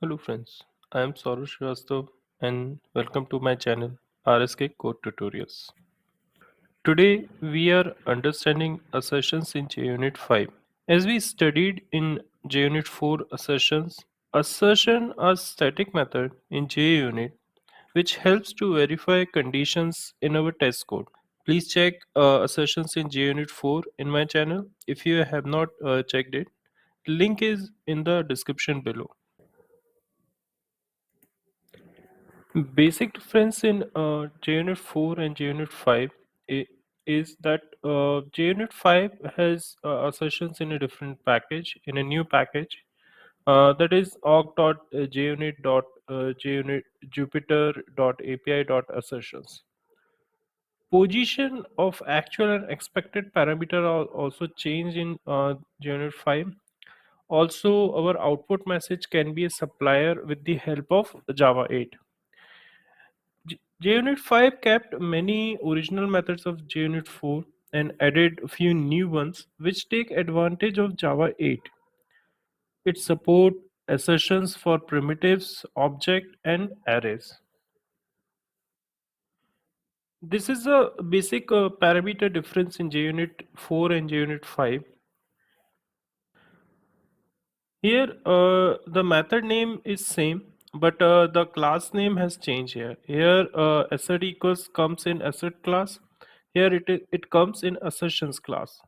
Hello friends, I am Sourabh Shrivastava and welcome to my channel RSK-Code Tutorials. Today we are understanding assertions in JUnit 5. As we studied in JUnit 4 assertions, assertion are static method in JUnit which helps to verify conditions in our test code. Please check assertions in JUnit 4 in my channel if you have not checked it. Link is in the description below. Basic difference in JUnit 4 and JUnit 5 is that JUnit 5 has assertions in a different package, in a new package that is org.junit.junit jupyter.api.assertions. Position of actual and expected parameter are also changed in JUnit 5. Also, our output message can be a supplier with the help of Java 8. JUnit 5 kept many original methods of JUnit 4 and added a few new ones which take advantage of Java 8. It supports assertions for primitives, object and arrays. This is a basic parameter difference in JUnit 4 and JUnit 5. Here the method name is same but the class name has changed here. Here assert equals comes in assert class. Here it comes in assertions class.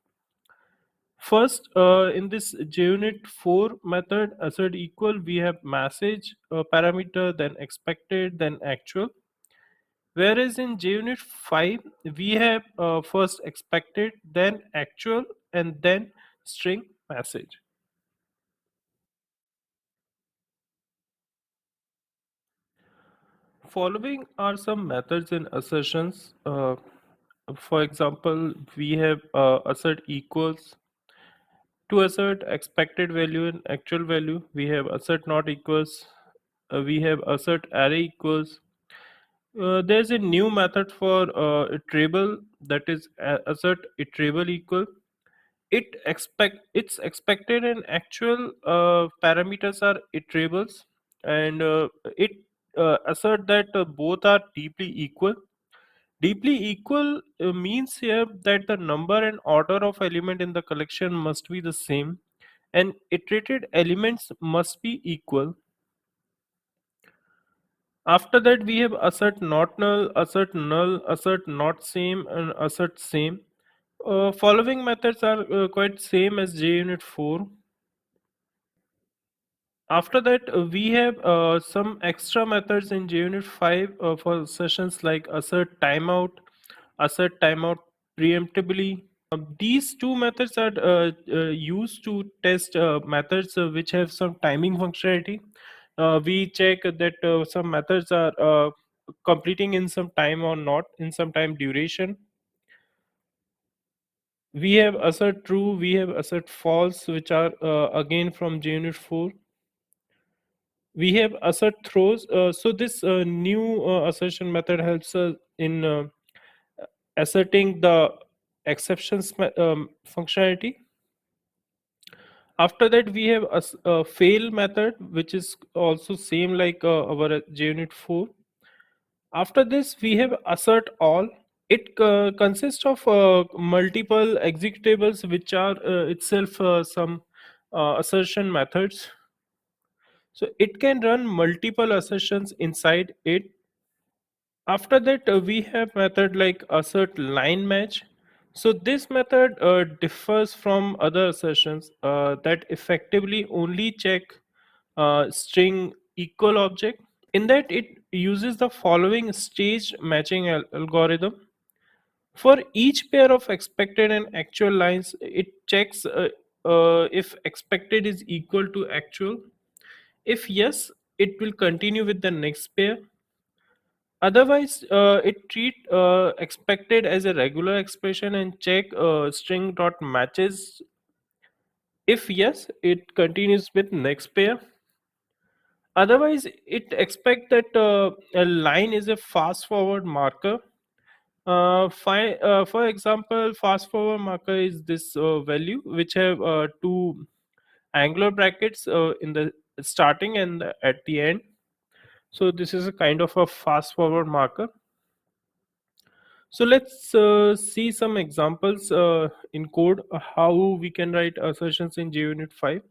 First, in this JUnit 4 method assert equal, we have message parameter, then expected, then actual. Whereas in JUnit 5, we have first expected, then actual, and then string message. Following are some methods and assertions. For example, we have assert equals. To assert expected value and actual value, we have assert not equals. We have assert array equals. There's a new method for iterable, that is assert iterable equal. It's expected and actual parameters are iterables, and it assert that both are deeply equal. Deeply equal means here that the number and order of element in the collection must be the same and iterated elements must be equal. After that we have assert not null, assert null, assert not same and assert same. Following methods are quite same as JUnit 4. After that we have some extra methods in JUnit 5 for sessions like assert timeout preemptively. These two methods are used to test methods which have some timing functionality. We check that some methods are completing in some time or not in some time duration. We have assert true, we have assert false, which are again from JUnit 4. We have assert throws. So this new assertion method helps us in asserting the exceptions functionality. After that we have a fail method which is also same like our JUnit 4. After this we have assert all. It consists of multiple executables which are itself some assertion methods. So it can run multiple assertions inside it. After that we have method like assert line match. So this method differs from other assertions that effectively only check string equal object. In that it uses the following staged matching algorithm. For each pair of expected and actual lines, it checks if expected is equal to actual. If yes, it will continue with the next pair. Otherwise, it treat expected as a regular expression and check string dot matches. If yes, it continues with next pair. Otherwise, it expect that a line is a fast forward marker. For example, fast forward marker is this value which have two angular brackets in the starting and at the end. So this is a kind of a fast forward marker. So let's see some examples in code how we can write assertions in JUnit 5.